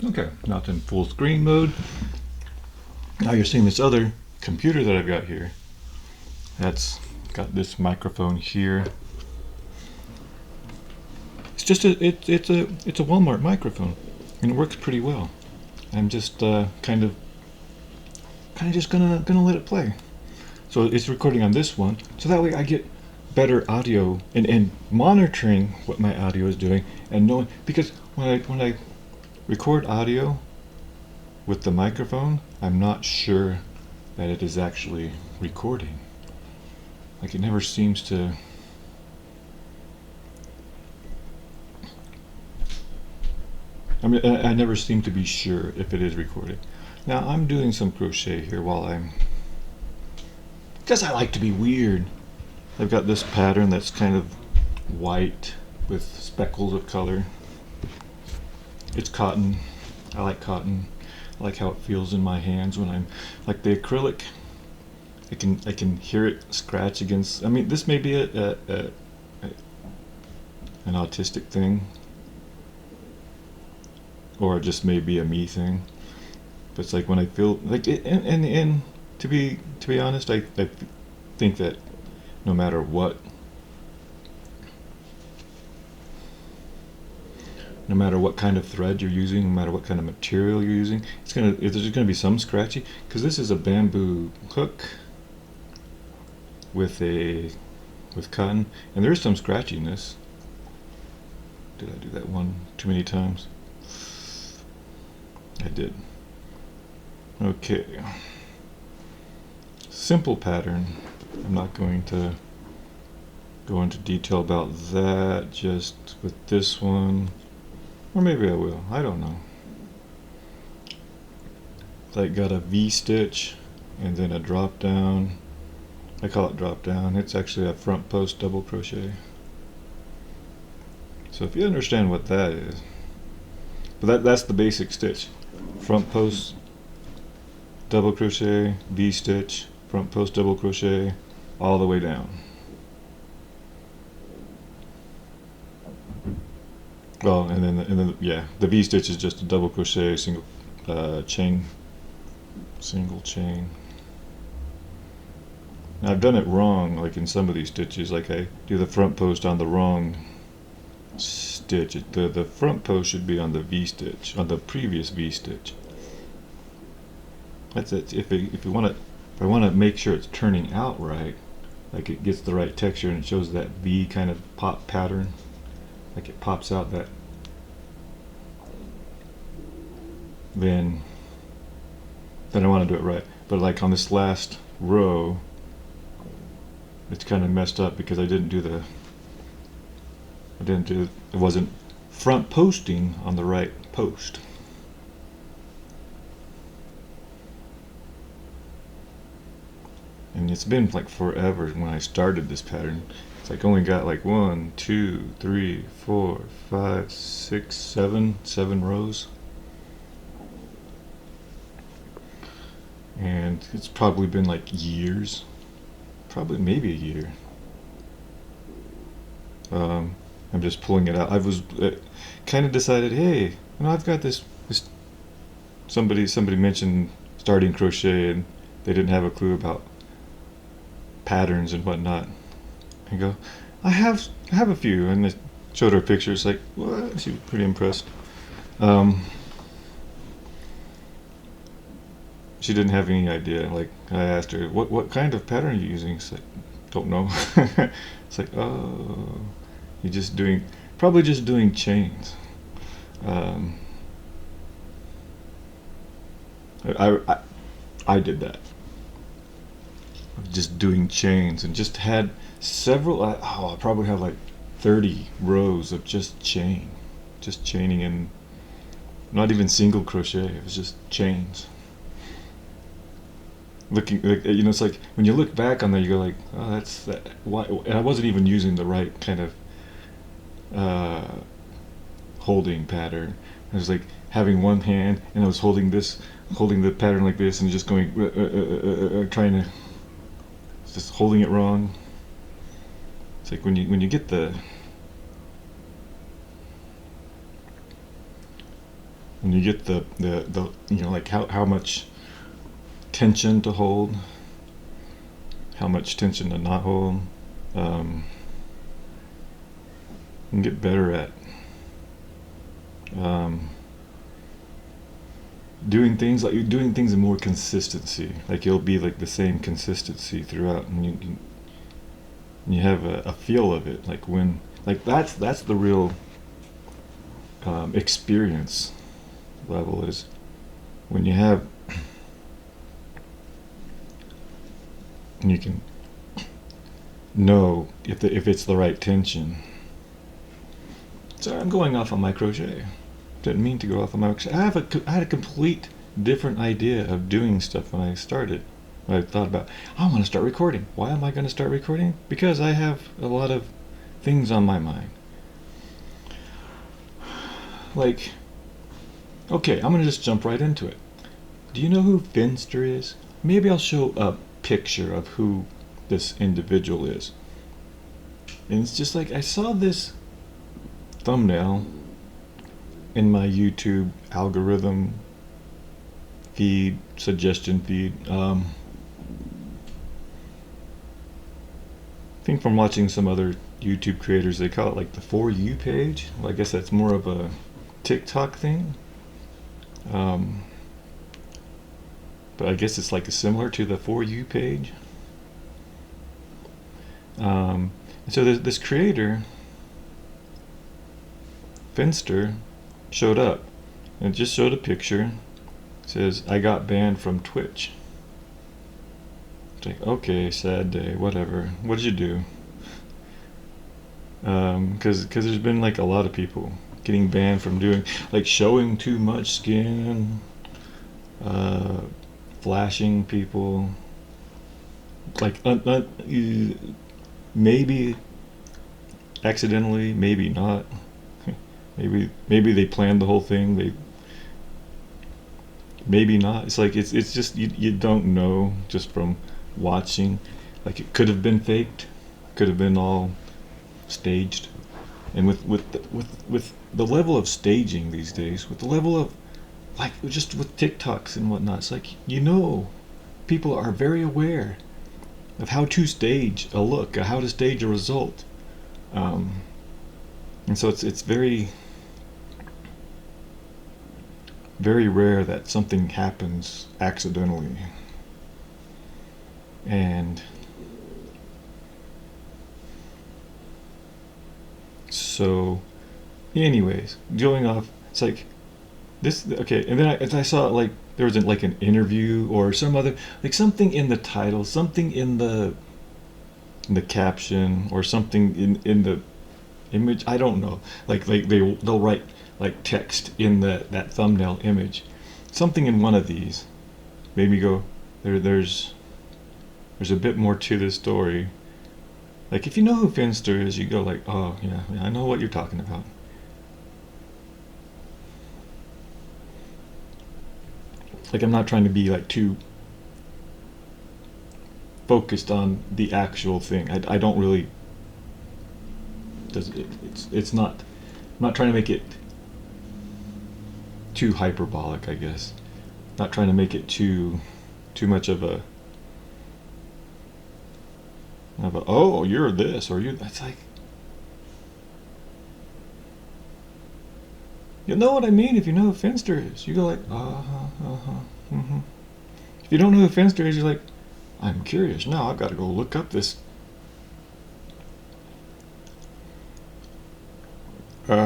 Okay, now it's in full screen mode. Now you're seeing this other computer that I've got here. That's got this microphone here. It's just it's a Walmart microphone, and it works pretty well. I'm just kind of just gonna let it play. So it's recording on this one, so that way I get better audio and monitoring what my audio is doing and knowing, because when I record audio with the microphone, I'm not sure that it is actually recording. Like, it never seems to. I mean, I never seem to be sure if it is recording. Now I'm doing some crochet here because I like to be weird. I've got this pattern that's kind of white with speckles of color. It's cotton. I like cotton. I like how it feels in my hands when I'm, like the acrylic, I can hear it scratch against. I mean, this may be an autistic thing, or it just may be a me thing. But it's like when I feel like it, and to be honest, I think that no matter what kind of thread you're using, no matter what kind of material you're using, there's gonna be some scratchy, because this is a bamboo hook with cotton, and there's some scratchiness. Did I do that one too many times? I did. Okay. Simple pattern. I'm not going to go into detail about that, just with this one. Or maybe I will. I don't know. Like, got a V stitch and then a drop down. I call it drop down. It's actually a front post double crochet. So if you understand what that is, but that's the basic stitch. Front post double crochet, V stitch, front post double crochet, all the way down. Well, and then yeah, the V stitch is just a double crochet, single chain. Now I've done it wrong, like in some of these stitches. Like, I do the front post on the wrong stitch. The front post should be on the V stitch, on the previous V stitch. That's it. If I want to make sure it's turning out right, like it gets the right texture and it shows that V kind of pop pattern, like it pops out that, then I want to do it right. But like on this last row, it's kind of messed up because it wasn't front posting on the right post. And it's been like forever when I started this pattern. It's like only got like 1, 2, 3, 4, 5, 6, 7 rows. And it's probably been like years, maybe a year. I'm just pulling it out. I was kind of decided, hey, I've got this. Somebody mentioned starting crochet, and they didn't have a clue about patterns and whatnot. I go, I have a few, and I showed her pictures. Like, what? She was pretty impressed. She didn't have any idea. Like, I asked her, what kind of pattern are you using? She's like, don't know. It's like, oh, you're probably just doing chains. I did that. Just doing chains, and just had several. I probably have like 30 rows of just chaining, and not even single crochet. It was just chains. Looking, it's like when you look back on there, you go like, oh, that's that. Why? And I wasn't even using the right kind of holding pattern. I was like having one hand, and I was holding the pattern like this, and just going, trying to, just holding it wrong. It's like when you get when you get the you know, like how much tension to hold, how much tension to not hold. And get better at doing things in more consistency. Like it'll be like the same consistency throughout, and you have a feel of it. Like when, like that's the real experience level, is when you have, and you can know if it's the right tension. So I'm going off on my crochet. Didn't mean to go off on my crochet. I had a complete different idea of doing stuff when I started. I thought about, I want to start recording. Why am I going to start recording? Because I have a lot of things on my mind. Like, okay, I'm going to just jump right into it. Do you know who Finster is? Maybe I'll show a picture of who this individual is. And it's just like, I saw this thumbnail in my YouTube algorithm feed, suggestion feed. I think from watching some other YouTube creators, they call it like the For You page. Well, I guess that's more of a TikTok thing. But I guess it's like similar to the For You page. So there's this creator, Finster, showed up, and it just showed a picture. It says, I got banned from Twitch. It's like, okay, sad day, whatever. What did you do? Because there's been like a lot of people getting banned from doing, like, showing too much skin, flashing people, like maybe accidentally, maybe not. Maybe they planned the whole thing. Maybe not. It's like it's just you don't know just from watching. Like it could have been faked, could have been all staged. And with the level of staging these days, with the level of, like, just with TikToks and whatnot, it's like, you know, people are very aware of how to stage a look, how to stage a result. And so it's very rare that something happens accidentally. And so, anyways, going off, it's like this. Okay, and then I saw, like, there was like an interview or some other, like, something in the title, something in the caption, or something in the image. I don't know. Like they'll write like text in that thumbnail image, something in one of these made me go, there's a bit more to this story. Like, if you know who Finster is, you go like, oh yeah, I know what you're talking about. Like, I'm not trying to be like too focused on the actual thing. I don't really, it's not, I'm not trying to make it too hyperbolic, I guess. Not trying to make it too much of a oh, you're this, or you. It's like, you know what I mean. If you know who Finster is, you go like, mm-hmm. If you don't know who Finster is, you're like, I'm curious now. I've got to go look up this. But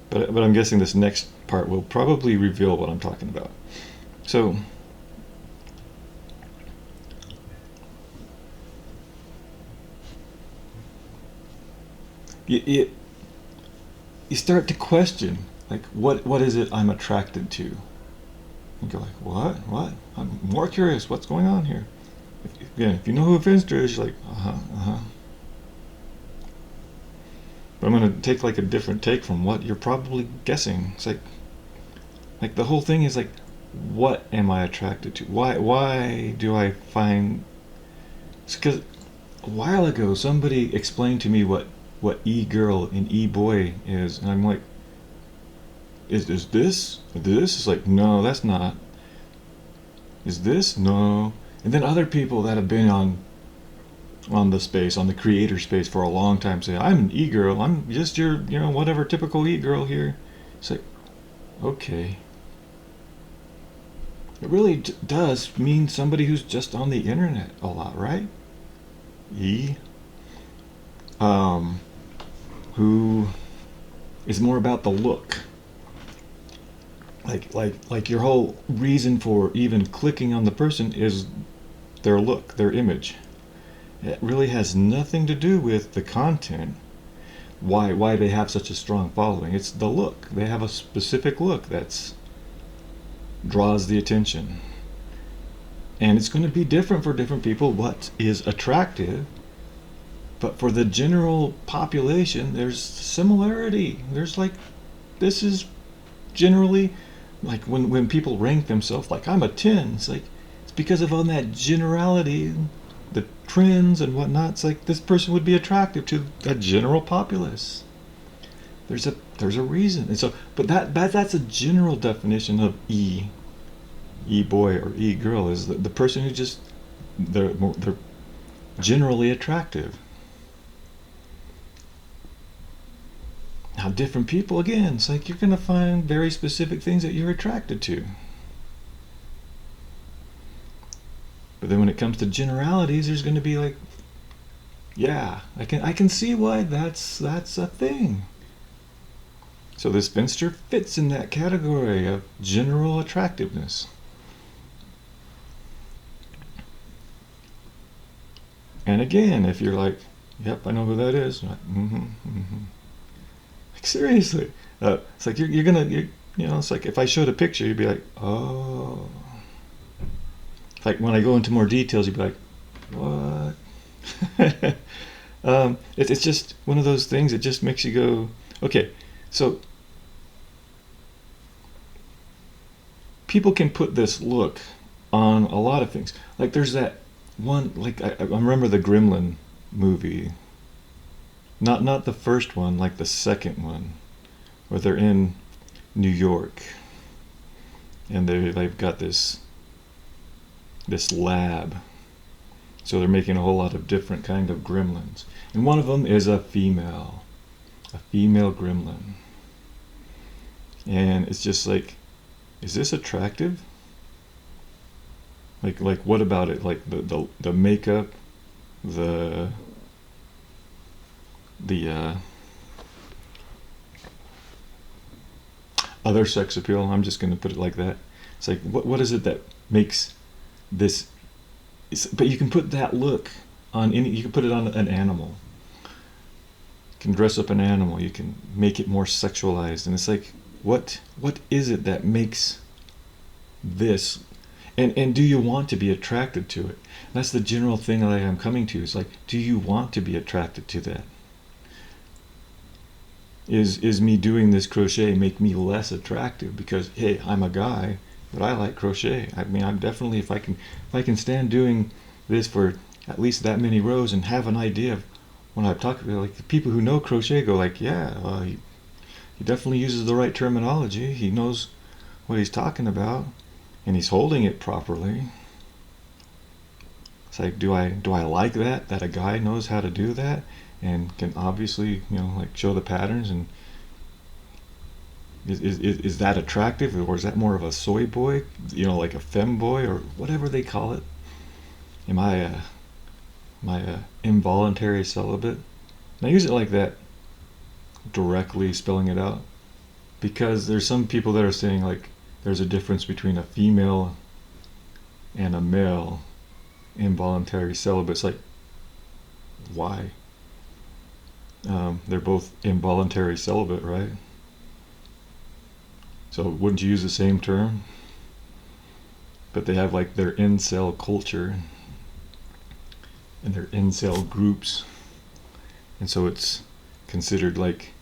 I'm guessing this next part will probably reveal what I'm talking about. So, you start to question, like, what is it I'm attracted to? You go like, what? I'm more curious. What's going on here? If you know who Finster is, you're like, But I'm going to take like a different take from what you're probably guessing. It's like the whole thing is like, what am I attracted to? Why do I find? It's because a while ago somebody explained to me what e-girl and e-boy is, and I'm like, is this? This is like, no, that's not. Is this? No. And then other people that have been on the space, on the creator space for a long time say, I'm an e-girl. I'm just your, whatever typical e-girl here. It's like, okay. It really does mean somebody who's just on the internet a lot, right? E. Um, who is more about the look. Like your whole reason for even clicking on the person is their look, their image. It really has nothing to do with the content. Why they have such a strong following. It's the look. They have a specific look that's draws the attention. And it's going to be different for different people what is attractive. But for the general population, there's similarity. There's like, this is generally, like when people rank themselves, like I'm a 10, it's like, it's because of on that generality, the trends and whatnot. It's like this person would be attractive to the general populace. There's a reason. And so, but that's a general definition of e boy or e girl, is the person who just they're generally attractive. Now, different people, again, it's like you're going to find very specific things that you're attracted to. But then when it comes to generalities, there's going to be like, yeah, I can see why that's a thing. So this spinster fits in that category of general attractiveness. And again, if you're like, yep, I know who that is. Like, Like, seriously. It's like you're gonna, it's like if I showed a picture, you'd be like, oh. Like when I go into more details, you'd be like, what? It's just one of those things that just makes you go, okay, so people can put this look on a lot of things. Like there's that one, like I remember the Gremlin movie. Not the first one, like the second one, where they're in New York and they've got this lab. So they're making a whole lot of different kind of gremlins. And one of them is a female gremlin. And it's just like, is this attractive? Like what about it? Like the makeup, the other sex appeal, I'm just going to put it like that. It's like, what is it that makes this? But you can put that look on any. You can put it on an animal. You can dress up an animal. You can make it more sexualized, and it's like, what is it that makes this? And do you want to be attracted to it? That's the general thing that I am coming to. It's like, do you want to be attracted to that? Is me doing this crochet make me less attractive because, hey, I'm a guy, but I like crochet. I mean, I'm definitely, if I can stand doing this for at least that many rows and have an idea of when I'm talking about, like, the people who know crochet go like, yeah, he definitely uses the right terminology. He knows what he's talking about, and he's holding it properly. It's like, do I like that a guy knows how to do that and can obviously, like, show the patterns? And is that attractive, or is that more of a soy boy, like a femme boy, or whatever they call it? Am I a involuntary celibate? And I use it like that, directly spelling it out, because there's some people that are saying, like, there's a difference between a female and a male involuntary celibate. It's like, why? They're both involuntary celibate, right? So wouldn't you use the same term? But they have like their incel culture and their incel groups, and so it's considered like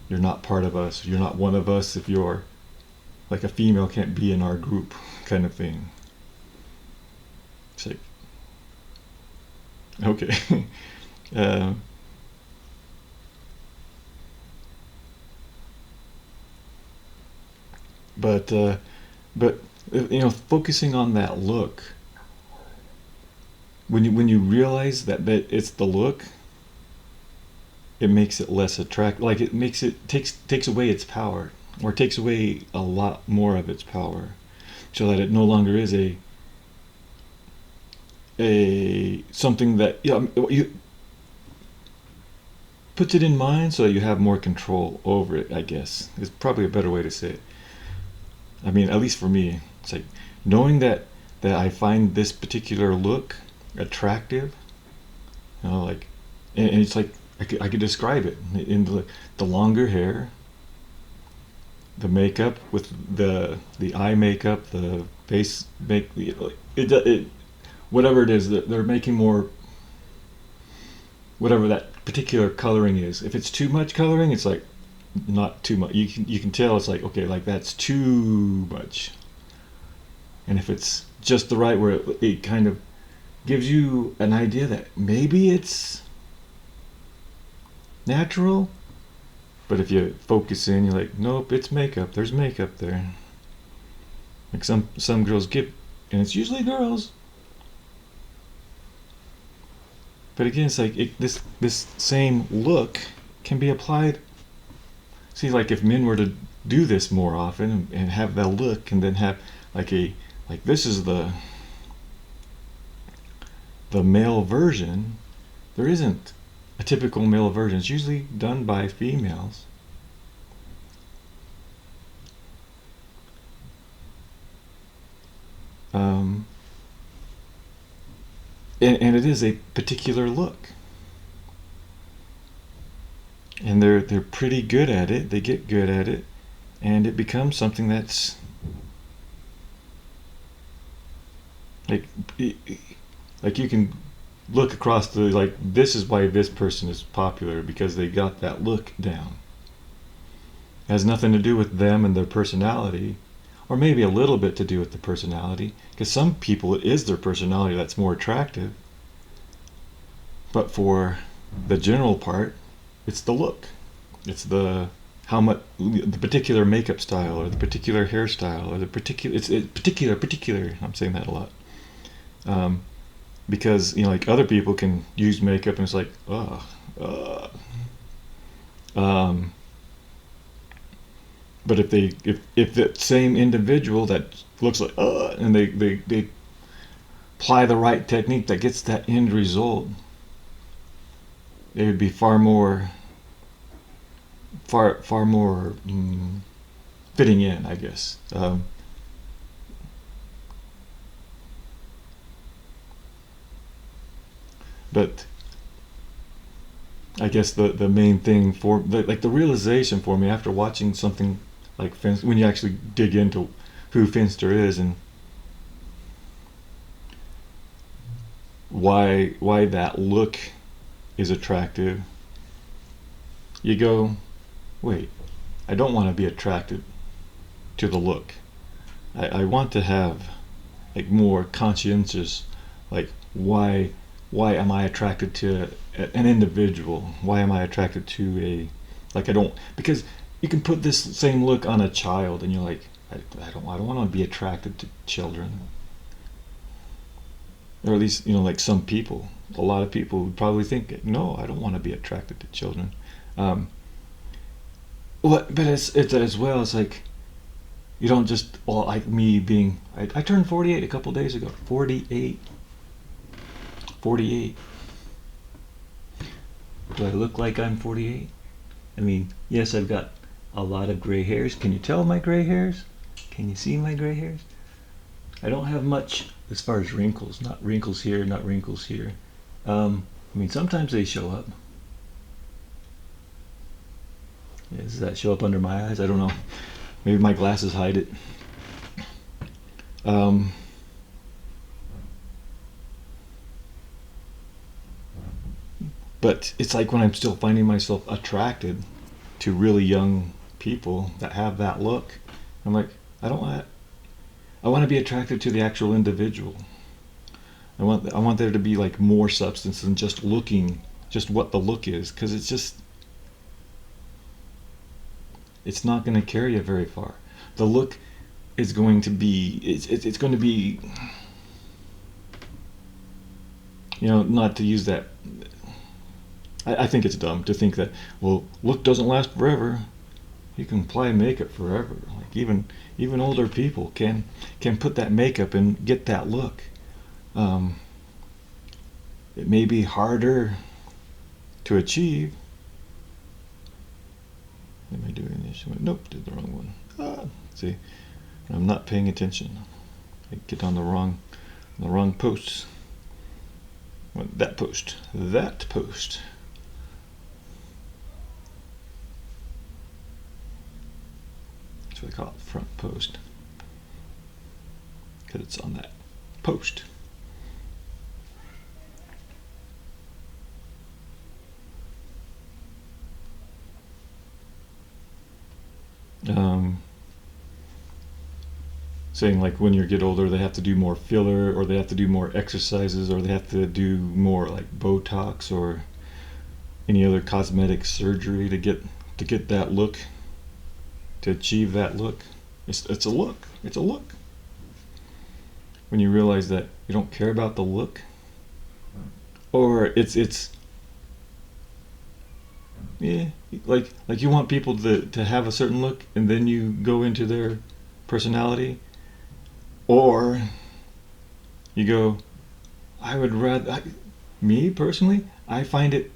you're not part of us, you're not one of us if you're like a female can't be in our group, kind of thing. It's like, okay. uh, But but you know, focusing on that look, when you realize that it's the look, it makes it less attractive. Like it makes it takes away its power, or takes away a lot more of its power, so that it no longer is a something that, yeah, you puts it in mind so that you have more control over it, I guess is probably a better way to say it. I mean, at least for me, it's like knowing that I find this particular look attractive, you know, like, and it's like I could describe it in the longer hair, the makeup with the eye makeup, the face make it whatever it is that they're making more, whatever that particular coloring is. If it's too much coloring, it's like not too much. You can tell it's like, okay, like that's too much. And if it's just the right, where it kind of gives you an idea that maybe it's natural, but if you focus in, you're like, nope, it's makeup. There's makeup there. Like some girls give, and it's usually girls. But again, it's like this same look can be applied. See, like if men were to do this more often and have that look, and then have like this is the male version. There isn't a typical male version. It's usually done by females. And it is a particular look, and they're pretty good at it. They get good at it, and it becomes something that's like you can look across the, like, this is why this person is popular, because they got that look down. It has nothing to do with them and their personality, or maybe a little bit to do with the personality, because some people it is their personality that's more attractive, but for the general part, it's the look. It's the how much, the particular makeup style, or the particular hairstyle, or the particular, it's particular. I'm saying that a lot. Because, you know, like other people can use makeup and it's like, but if that same individual that looks like, and they apply the right technique that gets that end result, they would be far more fitting in, I guess. But I guess the main thing for the realization for me after watching something like when you actually dig into who Finster is and why that look is attractive, you go, wait, I don't want to be attracted to the look. I want to have like more conscientious, like why am I attracted to an individual? Why am I attracted to a, like, I don't, because you can put this same look on a child and you're like, I don't want to be attracted to children. Or at least, you know, like some people, a lot of people would probably think, no, I don't want to be attracted to children. But it's as well, it's like, you don't just, well, like me being, I turned 48 a couple days ago. 48. Do I look like I'm 48? I mean, yes, I've got a lot of gray hairs. Can you tell my gray hairs? Can you see my gray hairs? I don't have much as far as wrinkles. Not wrinkles here, not wrinkles here. I mean, sometimes they show up. Yeah, does that show up under my eyes? I don't know. Maybe my glasses hide it. But it's like when I'm still finding myself attracted to really young people that have that look, I'm like, I want to be attracted to the actual individual. I want there to be like more substance than just looking, just what the look is, because it's not going to carry you very far. the look is going to be, it's going to be, you know, not to use that. I think it's dumb to think that, well, look doesn't last forever. You can apply makeup forever. Like even older people can put that makeup and get that look. It may be harder to achieve. Am I doing this one? Nope, did the wrong one. See, I'm not paying attention. I get on the wrong posts. Well, that post. That's what I call it, front post, because it's on that post. Saying like when you get older they have to do more filler, or they have to do more exercises, or they have to do more like Botox or any other cosmetic surgery to get that look, to achieve that look. It's a look. It's a look. When you realize that you don't care about the look, or it's yeah, like you want people to have a certain look, and then you go into their personality, or you go, I would rather, me personally, I find it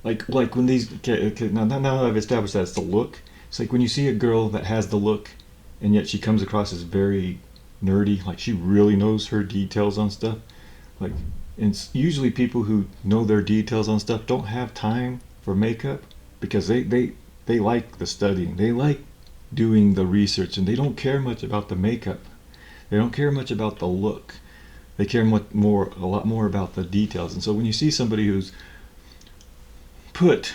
like when these, now that I've established that it's the look, it's like when you see a girl that has the look and yet she comes across as very nerdy, like she really knows her details on stuff, like, and it's usually people who know their details on stuff don't have time for makeup, because they like the studying, they like doing the research, and they don't care much about the makeup. They don't care much about the look. They care a lot more about the details. And so when you see somebody who's put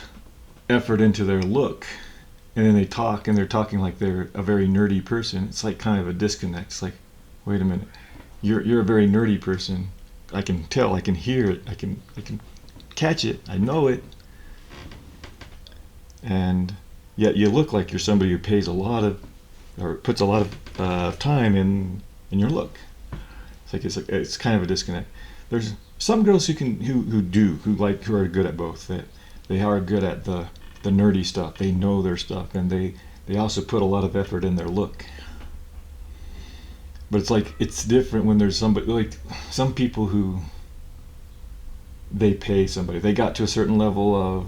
effort into their look, and then they talk, and they're talking like they're a very nerdy person, it's like kind of a disconnect. It's like, wait a minute, you're a very nerdy person. I can tell, I can hear it, I can catch it, I know it, and yet you look like you're somebody who pays a lot of, or puts a lot of time in your look. It's kind of a disconnect. There's some girls who are good at both. That they are good at the nerdy stuff. They know their stuff, and they also put a lot of effort in their look. But it's like, it's different when there's somebody, like some people who they pay somebody. They got to a certain level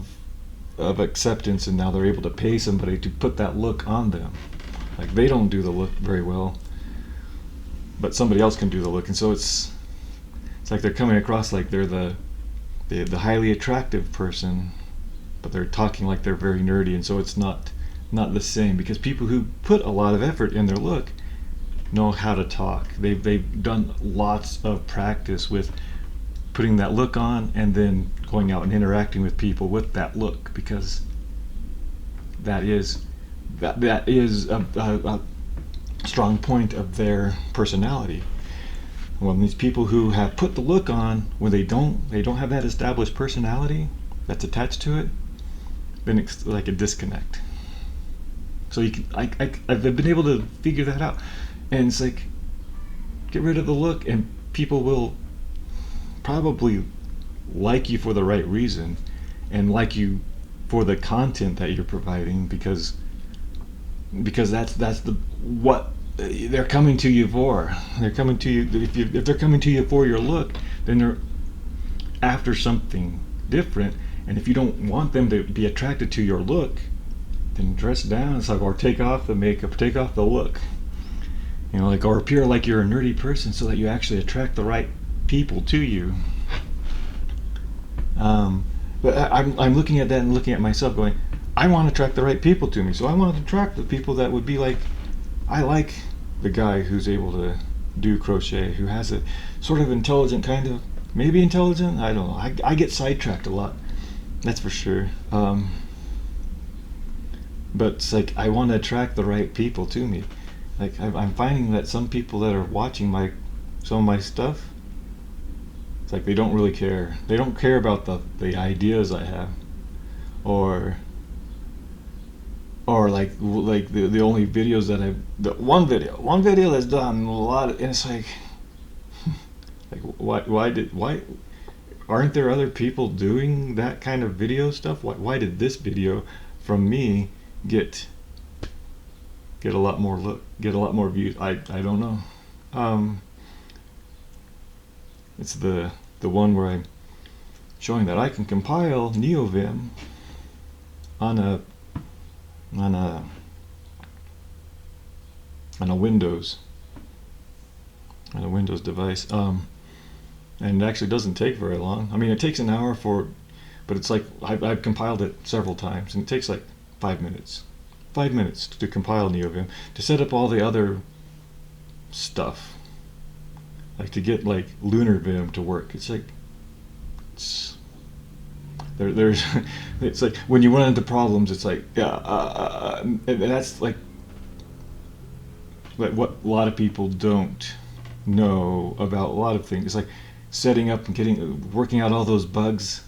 of acceptance, and now they're able to pay somebody to put that look on them. Like they don't do the look very well, but somebody else can do the look, and so it's like they're coming across like they're the highly attractive person, but they're talking like they're very nerdy, and so it's not the same, because people who put a lot of effort in their look know how to talk. They've done lots of practice with putting that look on, and then going out and interacting with people with that look, because that is a strong point of their personality. When these people who have put the look on, when they don't have that established personality that's attached to it, then it's like a disconnect. So I've been able to figure that out, and it's like, get rid of the look, and people will probably like you for the right reason, and like you for the content that you're providing, because that's what they're coming to you for. They're coming to you, if they're coming to you for your look, then they're after something different. And if you don't want them to be attracted to your look, then dress down. It's like, or take off the makeup, take off the look, you know, like, or appear like you're a nerdy person so that you actually attract the right people to you. But I'm looking at that and looking at myself going, I want to attract the right people to me. So I want to attract the people that would be like, I like the guy who's able to do crochet, who has a sort of intelligent kind of, maybe intelligent, I don't know. I get sidetracked a lot, that's for sure. But it's like, I want to attract the right people to me. Like I'm finding that some people that are watching some of my stuff, it's like they don't really care. They don't care about the ideas I have, or or like the only videos that the one video that's done a lot of, and it's like why aren't there other people doing that kind of video stuff? Why did this video from me get a lot more get a lot more views? I don't know. It's the one where I'm showing that I can compile NeoVim on a Windows device, and it actually doesn't take very long. I mean, it takes an hour but it's like I've compiled it several times, and it takes like 5 minutes. 5 minutes to compile NeoVim, to set up all the other stuff, like to get like LunarVim to work. It's like there's it's like when you run into problems, it's like and that's like what a lot of people don't know about a lot of things. It's like setting up and working out all those bugs,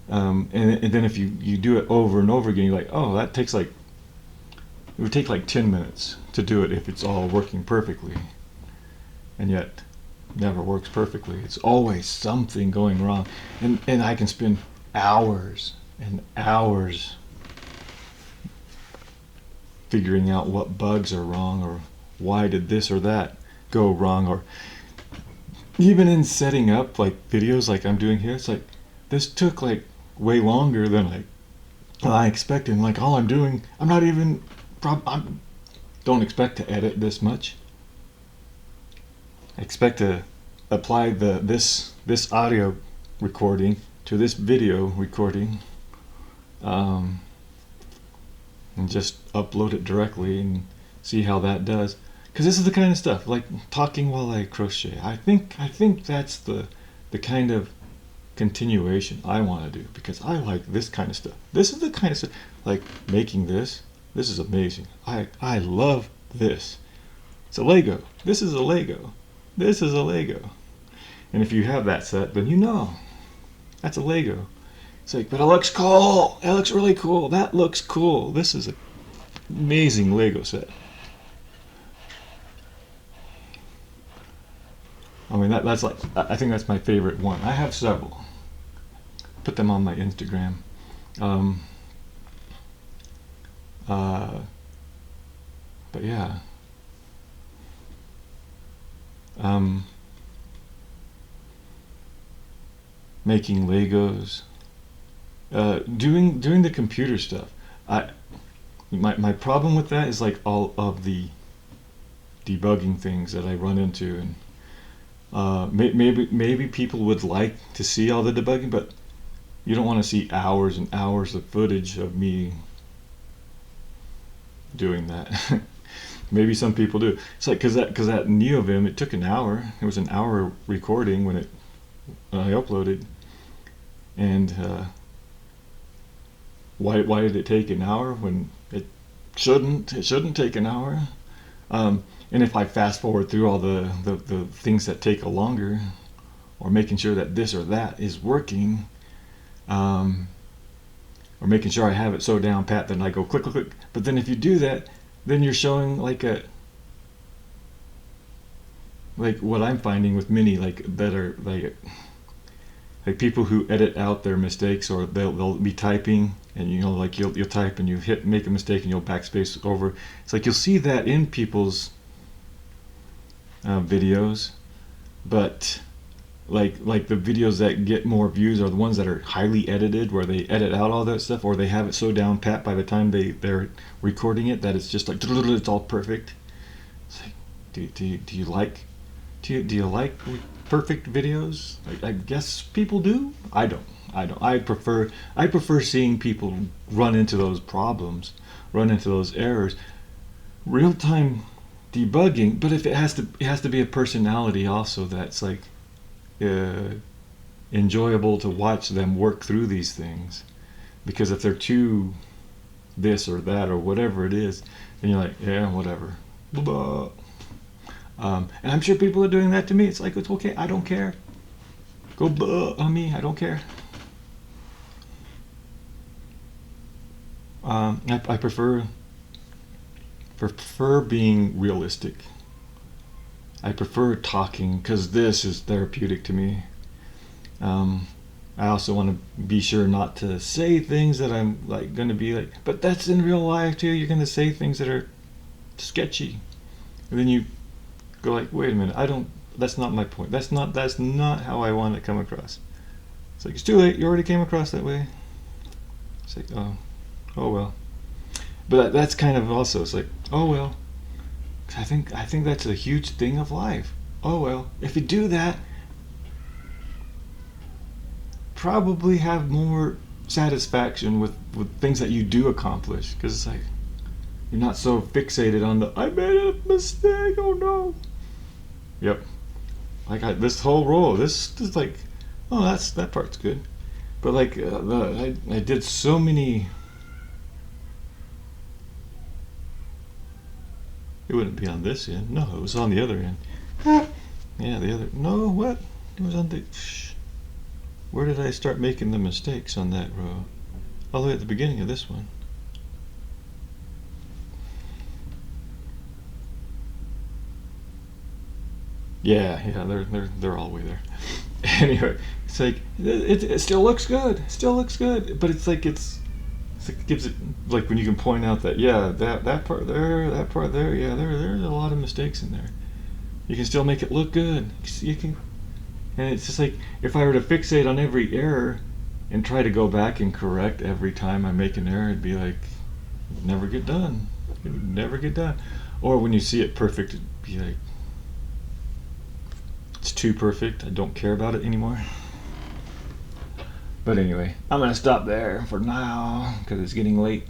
and then if you do it over and over again, you're like, oh, that takes like, it would take like 10 minutes to do it if it's all working perfectly, and yet never works perfectly. It's always something going wrong, and I can spend hours and hours figuring out what bugs are wrong, or why did this or that go wrong, or even in setting up like videos like I'm doing here. It's like this took like way longer than I expected. Like all I'm doing, I'm not even don't expect to edit this much. I expect to apply this audio recording to this video recording, and just upload it directly and see how that does. Because this is the kind of stuff like talking while I crochet. I think that's the kind of continuation I want to do, because I like this kind of stuff. This is the kind of stuff like making this. This is amazing. I love this. It's a Lego. This is a Lego. This is a Lego. And if you have that set, then you know that's a Lego. It's like, but it looks cool. It looks really cool. That looks cool. This is an amazing Lego set. I mean, that's like, I think that's my favorite one. I have several. Put them on my Instagram. But yeah. Making Legos. Doing the computer stuff. My problem with that is like all of the debugging things that I run into, and maybe people would like to see all the debugging, but you don't want to see hours and hours of footage of me doing that. Maybe some people do. It's like because that NeoVim, it took an hour. It was an hour recording when I uploaded, and why did it take an hour when it shouldn't? It shouldn't take an hour. And if I fast forward through all the things that take a longer, or making sure that this or that is working, or making sure I have it so down pat, then I go click, click, click. But then if you do that, then you're showing like what I'm finding with many that are like people who edit out their mistakes, or they'll be typing, and you'll type and you make a mistake and you'll backspace over. It's like you'll see that in people's videos, but like the videos that get more views are the ones that are highly edited, where they edit out all that stuff, or they have it so down pat by the time they're recording it that it's just like it's all perfect. It's like, do you like perfect videos? I guess people do. I don't. I prefer seeing people run into those problems, run into those errors, real time debugging. But if it has to be a personality also that's like enjoyable to watch them work through these things. Because if they're too this or that or whatever it is, then you're like, yeah, whatever. Blah, blah. And I'm sure people are doing that to me. It's like, it's okay, I don't care. Go blah on me, I don't care. I prefer being realistic. I prefer talking because this is therapeutic to me. I also want to be sure not to say things that I'm like going to be like, but that's in real life too. You're going to say things that are sketchy, and then you go like, wait a minute, I don't. That's not my point. That's not how I want to come across. It's like it's too late. You already came across that way. It's like, oh well. But that's kind of also, it's like, oh well. I think that's a huge thing of life. Oh well, if you do that, probably have more satisfaction with things that you do accomplish, because it's like you're not so fixated on the I made a mistake. Oh no. Yep. Like this whole roll. This is like, oh that part's good, but like I did so many. It wouldn't be on this end. No, it was on the other end. Yeah, the other. No, what? It was on the. Where did I start making the mistakes on that row? All the way at the beginning of this one. Yeah, they're all the way there. Anyway, it's like it still looks good. It still looks good, but it's like it gives it like when you can point out that that part there, that part there, yeah, there's a lot of mistakes in there. You can still make it look good. You can, and it's just like if I were to fixate on every error and try to go back and correct every time I make an error, it'd be like it'd never get done. It would never get done. Or when you see it perfect, it'd be like it's too perfect. I don't care about it anymore. But anyway, I'm gonna stop there for now because it's getting late.